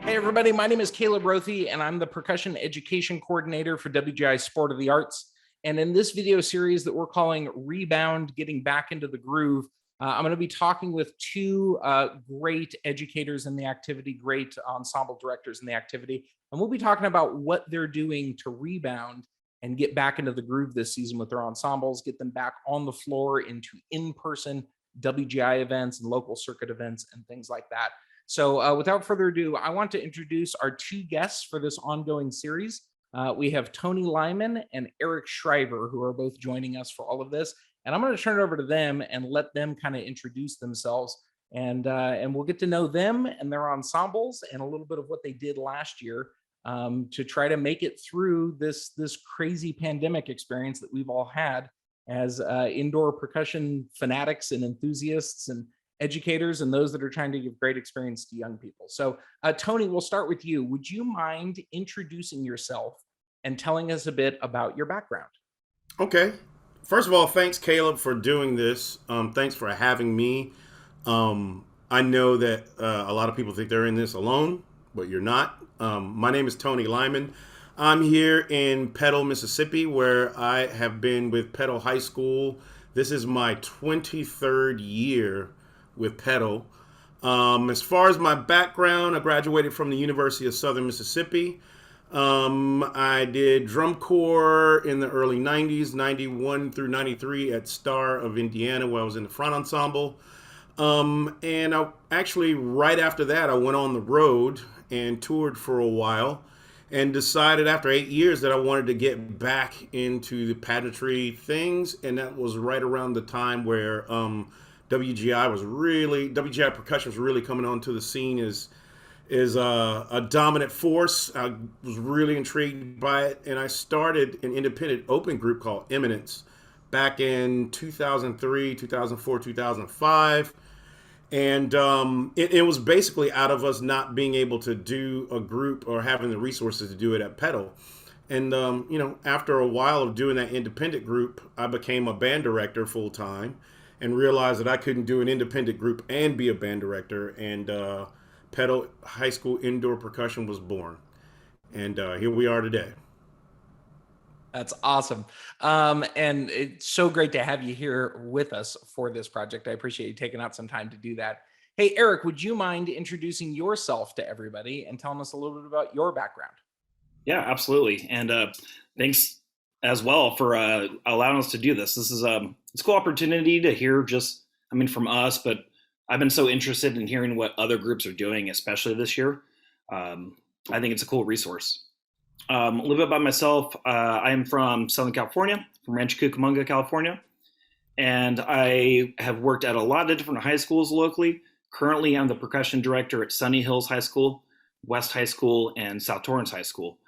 Hey everybody, my name is Caleb Rothe and I'm the Percussion Education Coordinator for WGI Sport of the Arts. And in this video series that we're calling Rebound, Getting Back into the Groove, I'm going to be talking with two great educators in the activity, great ensemble directors in the activity. And we'll be talking about what they're doing to rebound and get back into the groove this season with their ensembles, get them back on the floor into in-person WGI events and local circuit events and things like that. So without further ado, I want to introduce our two guests for this ongoing series. We have Tony Lyman and Eric Schreiber, who are both joining us for all of this. And I'm going to turn it over to them and let them kind of introduce themselves. And we'll get to know them and their ensembles and a little bit of what they did last year to try to make it through this crazy pandemic experience that we've all had as indoor percussion fanatics and enthusiasts and educators and those that are trying to give great experience to young people. So Tony, we'll start with you. Would you mind introducing yourself and telling us a bit about your background? Okay. First of all, thanks, Caleb, for doing this. Thanks for having me. I know that a lot of people think they're in this alone, but you're not. My name is Tony Lyman. I'm here in Petal, Mississippi, where I have been with Petal High School. This is my 23rd year with Petal. As far as my background, I graduated from the University of Southern Mississippi. I did drum corps in the early 90s, 91 through 93 at Star of Indiana, where I was in the front ensemble. And I actually, right after that, I went on the road and toured for a while and decided after 8 years that I wanted to get back into the pageantry things. And that was right around the time where WGI percussion was really coming onto the scene as a dominant force. I was really intrigued by it, and I started an independent open group called Eminence back in 2003, 2004, 2005. And it was basically out of us not being able to do a group or having the resources to do it at Petal. And, after a while of doing that independent group, I became a band director full time and realized that I couldn't do an independent group and be a band director. And Petal High School Indoor Percussion was born. And here we are today. That's awesome. And it's so great to have you here with us for this project. I appreciate you taking out some time to do that. Hey, Eric, would you mind introducing yourself to everybody and telling us a little bit about your background? Yeah, absolutely. And thanks as well for allowing us to do this. This is it's a cool opportunity to hear from us, but I've been so interested in hearing what other groups are doing, especially this year. I think it's a cool resource. A little bit about myself. I am from Southern California, from Rancho Cucamonga, California. And I have worked at a lot of different high schools locally. Currently, I'm the percussion director at Sunny Hills High School, West High School, and South Torrance High School.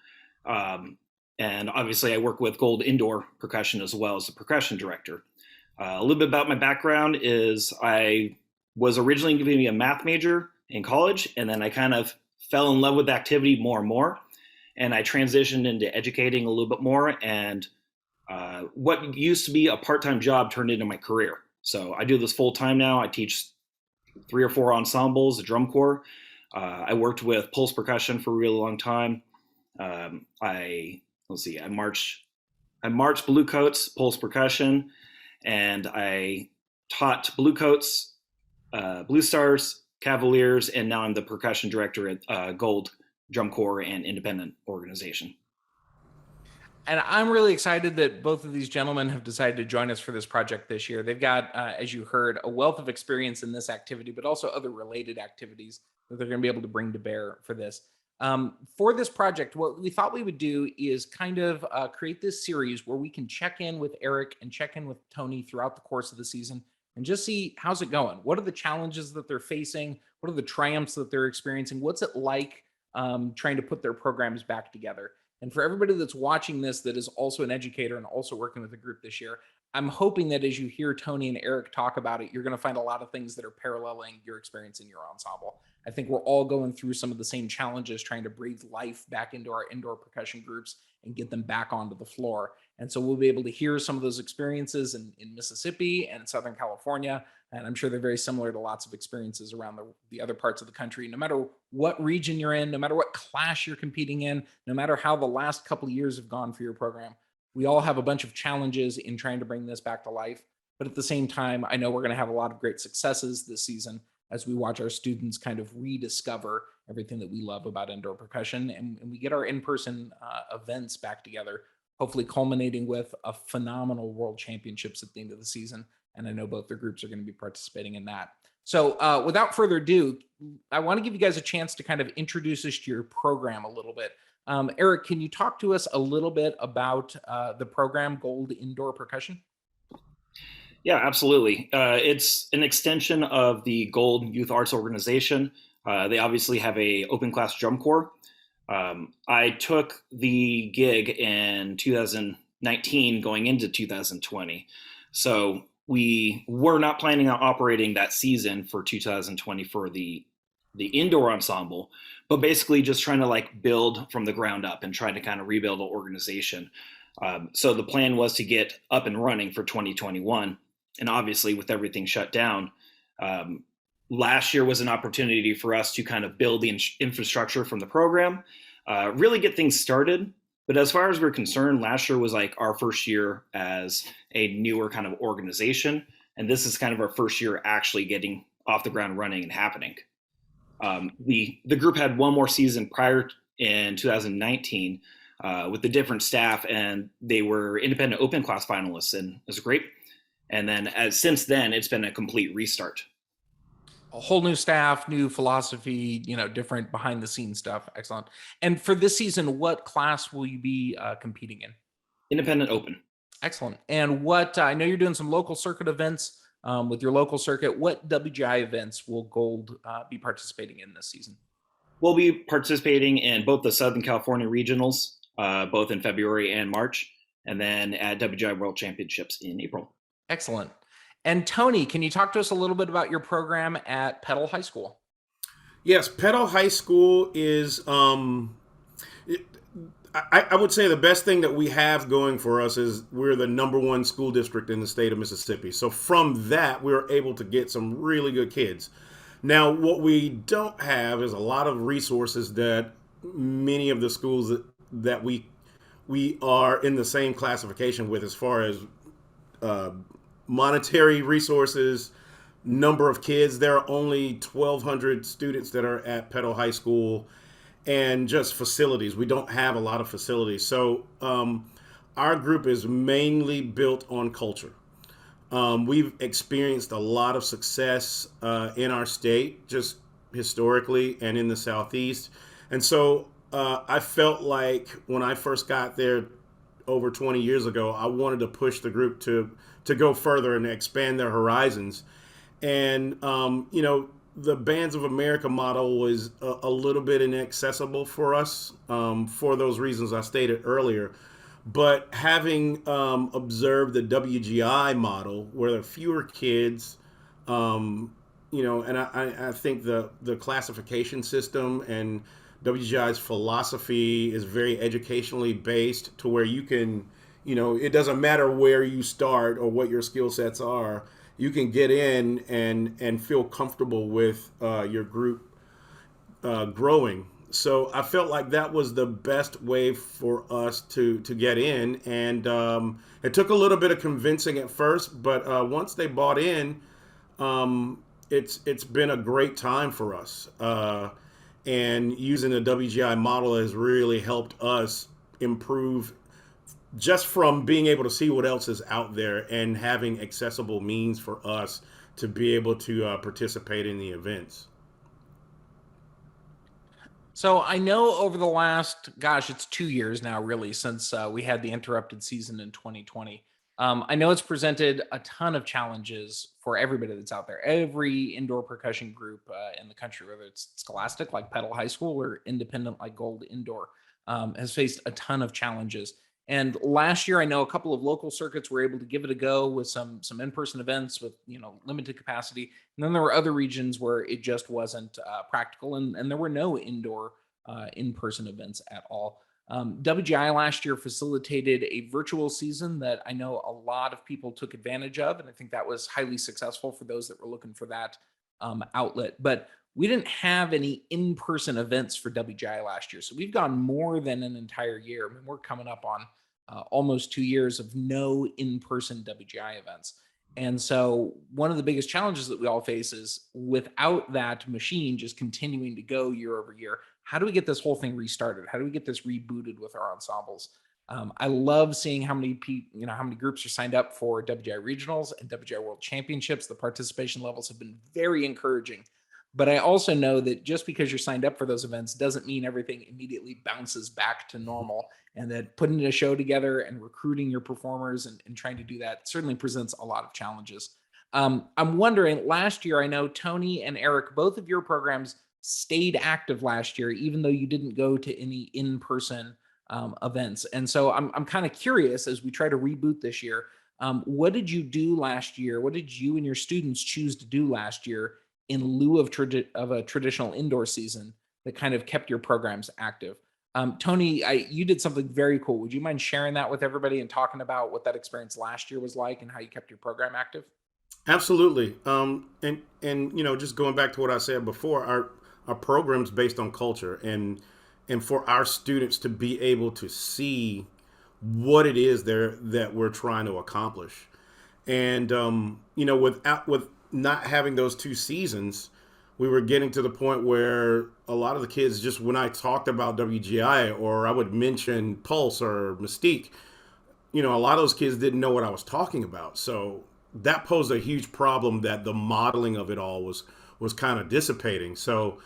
And obviously, I work with Gold Indoor Percussion as well as the percussion director. A little bit about my background is I was originally going to be a math major in college, and then I kind of fell in love with the activity more and more. And I transitioned into educating a little bit more. And what used to be a part-time job turned into my career. So I do this full time now. I teach 3 or 4 ensembles, a drum corps. I worked with pulse percussion for a really long time. I marched Bluecoats, pulse percussion, and I taught Bluecoats, Blue Stars, Cavaliers, and now I'm the percussion director at Gold Drum Corps and Independent Organization. And I'm really excited that both of these gentlemen have decided to join us for this project this year. They've got, as you heard, a wealth of experience in this activity, but also other related activities that they're going to be able to bring to bear for this. For this project, what we thought we would do is kind of create this series where we can check in with Eric and check in with Tony throughout the course of the season and just see how's it going. What are the challenges that they're facing? What are the triumphs that they're experiencing? What's it like trying to put their programs back together? And for everybody that's watching this that is also an educator and also working with a group this year, I'm hoping that as you hear Tony and Eric talk about it, you're going to find a lot of things that are paralleling your experience in your ensemble. I think we're all going through some of the same challenges trying to breathe life back into our indoor percussion groups and get them back onto the floor. And so we'll be able to hear some of those experiences in Mississippi and Southern California. And I'm sure they're very similar to lots of experiences around the other parts of the country. No matter what region you're in, no matter what class you're competing in, no matter how the last couple of years have gone for your program, we all have a bunch of challenges in trying to bring this back to life. But at the same time, I know we're going to have a lot of great successes this season as we watch our students kind of rediscover everything that we love about indoor percussion, and we get our in-person events back together, hopefully culminating with a phenomenal World Championships at the end of the season. And I know both the groups are going to be participating in that. So without further ado, I want to give you guys a chance to kind of introduce us to your program a little bit. Eric, can you talk to us a little bit about the program Gold Indoor Percussion? Yeah, absolutely. It's an extension of the Gold Youth Arts Organization. They obviously have a open class drum corps. I took the gig in 2019 going into 2020. So we were not planning on operating that season for 2020 for the indoor ensemble, but basically just trying to like build from the ground up and trying to kind of rebuild an organization. So the plan was to get up and running for 2021. And obviously with everything shut down, last year was an opportunity for us to kind of build the infrastructure from the program, really get things started. But as far as we're concerned, last year was like our first year as a newer kind of organization. And this is kind of our first year actually getting off the ground running and happening. The group had one more season prior in 2019 with the different staff, and they were independent open class finalists, and it was great. And then since then, it's been a complete restart. A whole new staff, new philosophy, different behind the scenes stuff. Excellent. And for this season, what class will you be competing in? Independent open. Excellent. And what I know you're doing some local circuit events with your local circuit. What WGI events will Gold be participating in this season? We'll be participating in both the Southern California regionals, both in February and March, and then at WGI World Championships in April. Excellent. And Tony, can you talk to us a little bit about your program at Petal High School? Yes, Petal High School is, I would say the best thing that we have going for us is we're the #1 school district in the state of Mississippi. So from that, we're able to get some really good kids. Now, what we don't have is a lot of resources that many of the schools that we are in the same classification with, as far as monetary resources, number of kids. There are only 1,200 students that are at Petal High School, and just facilities. We don't have a lot of facilities. So our group is mainly built on culture. We've experienced a lot of success in our state, just historically, and in the Southeast. And so I felt like when I first got there over 20 years ago, I wanted to push the group to go further and expand their horizons. And, the Bands of America model was a little bit inaccessible for us for those reasons I stated earlier. But having observed the WGI model, where there are fewer kids, and I think the classification system and WGI's philosophy is very educationally based, to where you can, it doesn't matter where you start or what your skill sets are. You can get in and feel comfortable with your group growing. So I felt like that was the best way for us to get in. And it took a little bit of convincing at first, but once they bought in, it's been a great time for us. And using the WGI model has really helped us improve, just from being able to see what else is out there and having accessible means for us to be able to participate in the events. So I know over the last, it's 2 years now, really, since we had the interrupted season in 2020. I know it's presented a ton of challenges for everybody that's out there. Every indoor percussion group in the country, whether it's scholastic like Petal High School or independent like Gold Indoor, has faced a ton of challenges. And last year, I know a couple of local circuits were able to give it a go with some in-person events with limited capacity. And then there were other regions where it just wasn't practical, and there were no indoor in-person events at all. WGI last year facilitated a virtual season that I know a lot of people took advantage of, and I think that was highly successful for those that were looking for that outlet. But we didn't have any in-person events for WGI last year, so we've gone more than an entire year. I mean, we're coming up on almost 2 years of no in-person WGI events. And so one of the biggest challenges that we all face is without that machine just continuing to go year over year, how do we get this whole thing restarted? How do we get this rebooted with our ensembles? I love seeing how many how many groups are signed up for WGI regionals and WGI World Championships. The participation levels have been very encouraging. But I also know that just because you're signed up for those events doesn't mean everything immediately bounces back to normal, and that putting a show together and recruiting your performers and trying to do that certainly presents a lot of challenges. I'm wondering, last year, I know Tony and Eric, both of your programs stayed active last year, even though you didn't go to any in-person events. And so I'm kind of curious, as we try to reboot this year, what did you do last year? What did you and your students choose to do last year in lieu of a traditional indoor season that kind of kept your programs active? Tony, you did something very cool. Would you mind sharing that with everybody and talking about what that experience last year was like and how you kept your program active? Absolutely. And just going back to what I said before, our program's based on culture, and for our students to be able to see what it is that we're trying to accomplish. And with not having those 2 seasons, we were getting to the point where a lot of the kids, just when I talked about WGI or I would mention Pulse or Mystique, a lot of those kids didn't know what I was talking about. So that posed a huge problem, that the modeling of it all was kind of dissipating. So,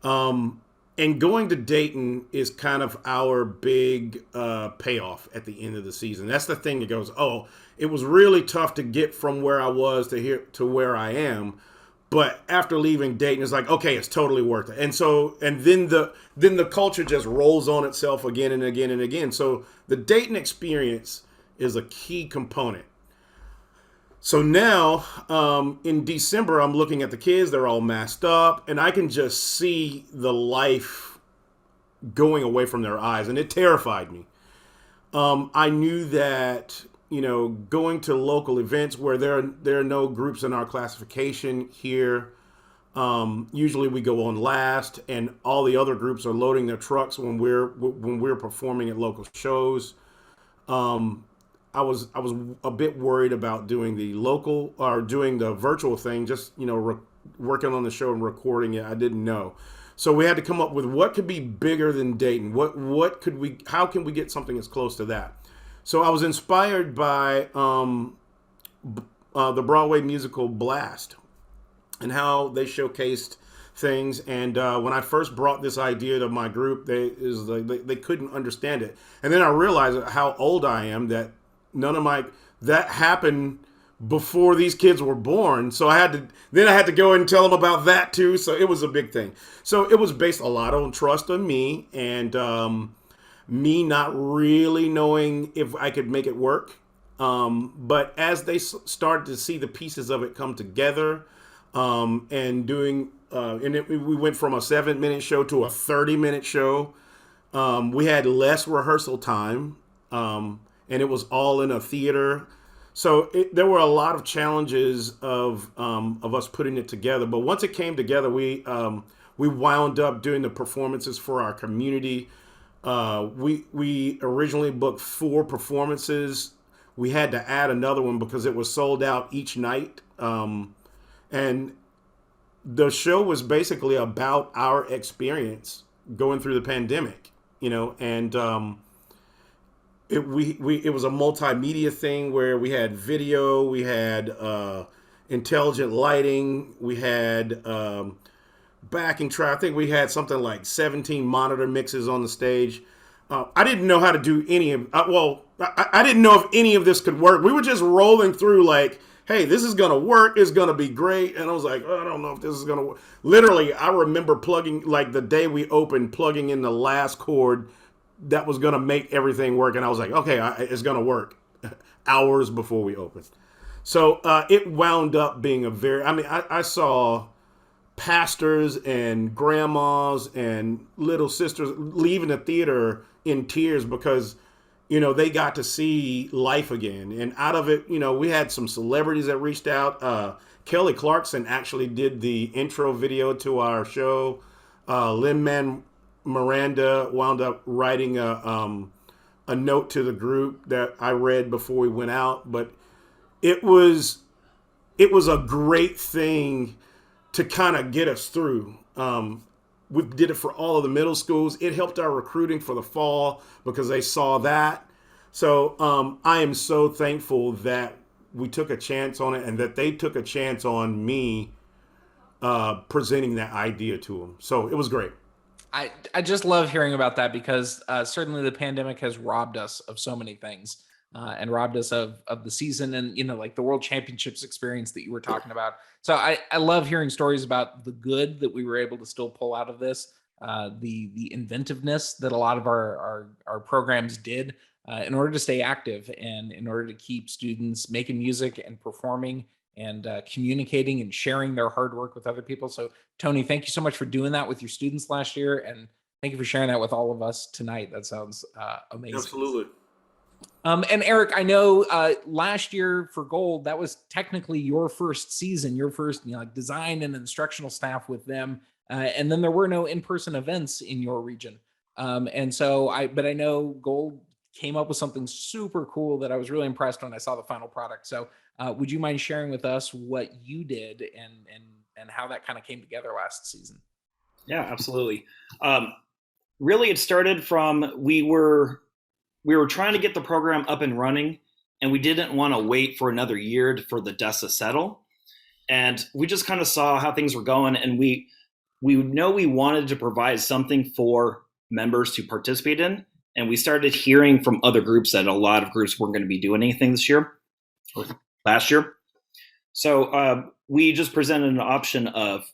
and going to Dayton is kind of our big payoff at the end of the season. That's the thing that goes, oh, it was really tough to get from where I was to where I am. But after leaving Dayton, it's like, okay, it's totally worth it. And then the culture just rolls on itself again and again and again. So the Dayton experience is a key component. So now in December, I'm looking at the kids, they're all masked up, and I can just see the life going away from their eyes, and it terrified me. I knew that, going to local events where there are no groups in our classification here, usually we go on last, and all the other groups are loading their trucks when we're performing at local shows. I was a bit worried about doing the local or doing the virtual thing, just working on the show and recording it. I didn't know, so we had to come up with what could be bigger than Dayton. How can we get something as close to that? So I was inspired by the Broadway musical Blast and how they showcased things. And when I first brought this idea to my group, they couldn't understand it. And then I realized how old I am, that that happened before these kids were born. So I had to go and tell them about that too. So it was a big thing. So it was based a lot on trust on me, and me not really knowing if I could make it work. But as they started to see the pieces of it come together, and doing, we went from a 7-minute show to a 30-minute show. We had less rehearsal time. And it was all in a theater. So there were a lot of challenges of us putting it together. But once it came together, we wound up doing the performances for our community. We originally booked 4 performances. We had to add another one because it was sold out each night. And the show was basically about our experience going through the pandemic, and it was a multimedia thing where we had video, we had intelligent lighting, we had backing track. I think we had something like 17 monitor mixes on the stage. I didn't know how to do any of. I didn't know if any of this could work. We were just rolling through like, hey, this is gonna work. It's gonna be great. And I was like, oh, I don't know if this is gonna work. Literally, I remember plugging, like the day we opened, plugging in the last chord that was going to make everything work. And I was like, okay, it's going to work hours before we opened. So it wound up being I saw pastors and grandmas and little sisters leaving the theater in tears because, they got to see life again. And out of it, we had some celebrities that reached out. Kelly Clarkson actually did the intro video to our show. Lymon Miranda wound up writing a note to the group that I read before we went out. But it was a great thing to kind of get us through. We did it for all of the middle schools. It helped our recruiting for the fall because they saw that. So I am so thankful that we took a chance on it and that they took a chance on me presenting that idea to them. So it was great. I just love hearing about that because certainly the pandemic has robbed us of so many things and robbed us of the season and, like the World Championships experience that you were talking about. So I love hearing stories about the good that we were able to still pull out of this, the inventiveness that a lot of our programs did in order to stay active and in order to keep students making music and performing and communicating and sharing their hard work with other people. So Tony, thank you so much for doing that with your students last year. And thank you for sharing that with all of us tonight. That sounds amazing. Absolutely. And Eric, I know last year for Gold, that was technically your first season, your first design and instructional staff with them. And then there were no in-person events in your region. But I know Gold came up with something super cool that I was really impressed when I saw the final product. So would you mind sharing with us what you did and how that kind of came together last season? Yeah, absolutely. Really, it started from we were trying to get the program up and running, and we didn't want to wait for another year for the dust to settle. And we just kind of saw how things were going, and we know we wanted to provide something for members to participate in. And we started hearing from other groups that a lot of groups weren't going to be doing anything this year or last year. So we just presented an option of,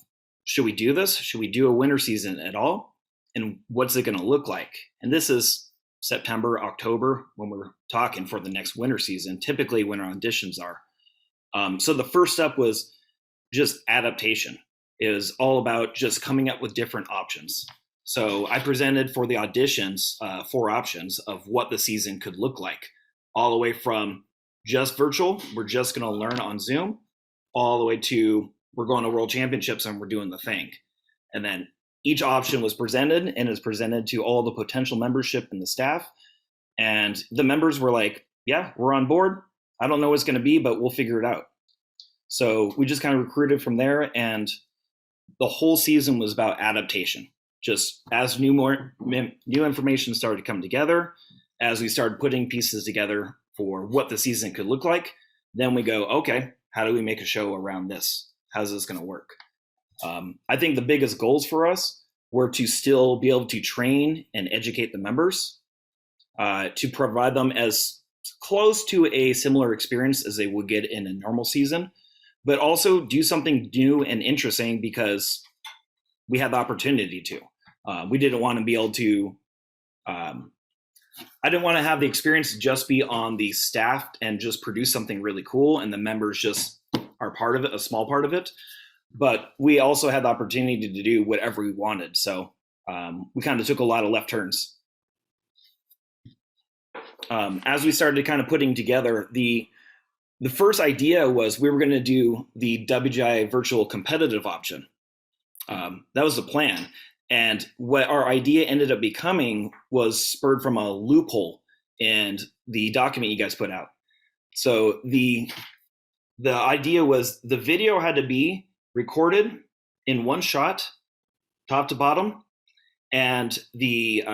should we do this? Should we do a winter season at all? And what's it going to look like? And this is September, October, when we're talking for the next winter season, typically when our auditions are. So the first step was just adaptation. It was all about just coming up with different options. So I presented for the auditions 4 options of what the season could look like, all the way from just virtual, we're just going to learn on Zoom, all the way to we're going to World Championships and we're doing the thing. And then each option was presented and is presented to all the potential membership and the staff. And the members were like, yeah, we're on board. I don't know what it's going to be, but we'll figure it out. So we just kind of recruited from there. And the whole season was about adaptation. Just as new information started to come together, as we started putting pieces together for what the season could look like, then we go, okay, how do we make a show around this? How's this going to work? I think the biggest goals for us were to still be able to train and educate the members, to provide them as close to a similar experience as they would get in a normal season, but also do something new and interesting because we had the opportunity to. We didn't want to be able to, I didn't want to have the experience just be on the staff and just produce something really cool and the members just are part of it, a small part of it. But we also had the opportunity to do whatever we wanted. So we kind of took a lot of left turns. As we started kind of putting together, the first idea was we were going to do the WGI virtual competitive option. That was the plan. And what our idea ended up becoming was spurred from a loophole in the document you guys put out. So the idea was the video had to be recorded in one shot, top to bottom, and the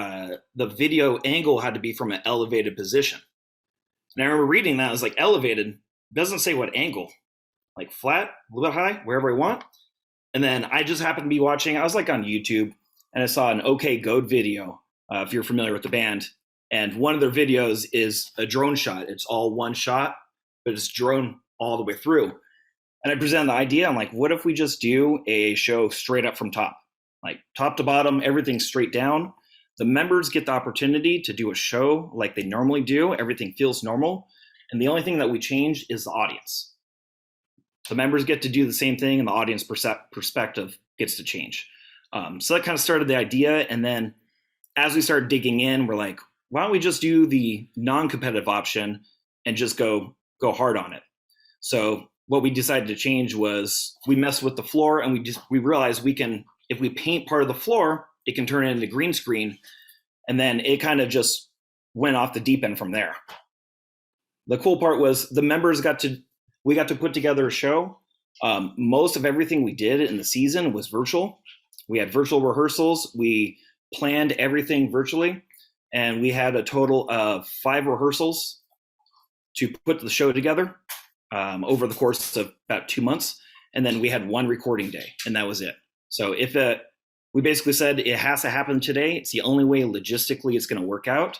video angle had to be from an elevated position. And I remember reading that, I was like, elevated, doesn't say what angle, like flat, a little bit high, wherever I want. And then I just happened to be watching, I was like on YouTube, and I saw an OK Goat video, if you're familiar with the band. And one of their videos is a drone shot. It's all one shot, but it's drone all the way through. And I presented the idea. I'm like, what if we just do a show straight up from top? Like top to bottom, everything straight down. The members get the opportunity to do a show like they normally do. Everything feels normal. And the only thing that we change is the audience. the members get to do the same thing, and the audience perspective gets to change. So that kind of started the idea. And then as we started digging in, we're like, why don't we just do the non-competitive option and just go hard on it? So what we decided to change was we messed with the floor, and we realized we can, if we paint part of the floor, it can turn it into green screen. And then it kind of just went off the deep end from there. The cool part was the members we got to put together a show. Most of everything we did in the season was virtual. We had virtual rehearsals. We planned everything virtually, and we had a total of 5 rehearsals to put the show together over the course of about 2 months. And then we had 1 recording day, and that was it. So we basically said it has to happen today. It's the only way logistically it's going to work out.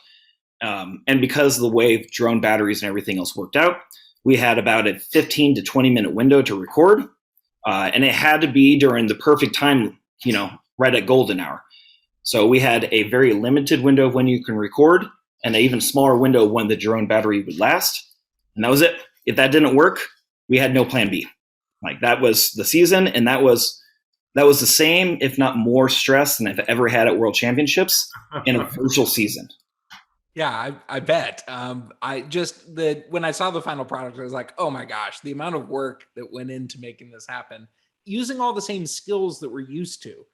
And because of the way drone batteries and everything else worked out, we had about a 15 to 20 minute window to record. And it had to be during the perfect time, right at golden hour. So we had a very limited window of when you can record, and an even smaller window of when the drone battery would last. And that was it. If that didn't work, we had no plan B. Like, that was the season, and that was the same, if not more stress than I've ever had at World Championships in a virtual season. Yeah, I bet. When I saw the final product, I was like, oh my gosh, the amount of work that went into making this happen, using all the same skills that we're used to.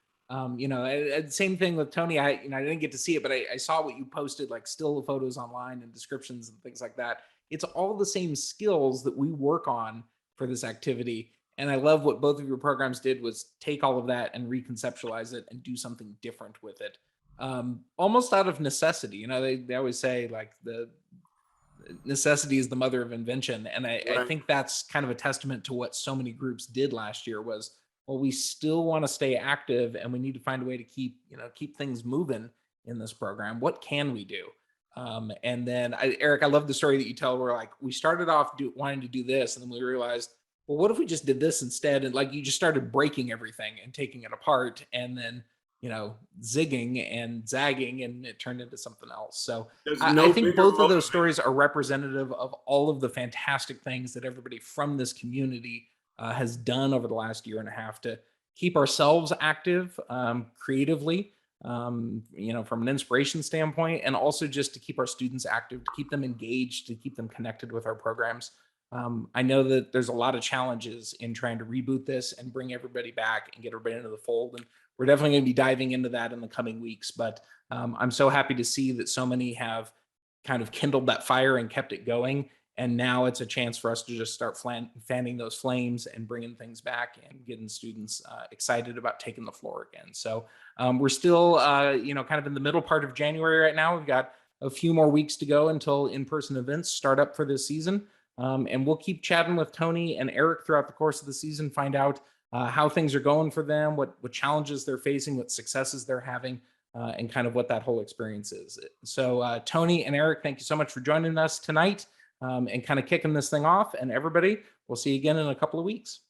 Same thing with Tony. I didn't get to see it, but I saw what you posted, like still photos online and descriptions and things like that. It's all the same skills that we work on for this activity. And I love what both of your programs did was take all of that and reconceptualize it and do something different with it. Almost out of necessity. They always say, like, the necessity is the mother of invention. And I think that's kind of a testament to what so many groups did last year was, well, we still want to stay active, and we need to find a way to keep things moving in this program. What can we do? And then Eric, I love the story that you tell where, like, we started off wanting to do this, and then we realized, well, what if we just did this instead? And, like, you just started breaking everything and taking it apart, and then zigging and zagging, and it turned into something else. So I think both of those stories are representative of all of the fantastic things that everybody from this community has done over the last year and a half to keep ourselves active creatively, from an inspiration standpoint, and also just to keep our students active, to keep them engaged, to keep them connected with our programs. I know that there's a lot of challenges in trying to reboot this and bring everybody back and get everybody into the fold. And we're definitely going to be diving into that in the coming weeks. But I'm so happy to see that so many have kind of kindled that fire and kept it going. And now it's a chance for us to just start fanning those flames and bringing things back and getting students excited about taking the floor again. So we're still, kind of in the middle part of January right now. We've got a few more weeks to go until in-person events start up for this season. And we'll keep chatting with Tony and Eric throughout the course of the season, find out how things are going for them, what challenges they're facing, what successes they're having, and kind of what that whole experience is. So Tony and Eric, thank you so much for joining us tonight and kind of kicking this thing off. And everybody, we'll see you again in a couple of weeks.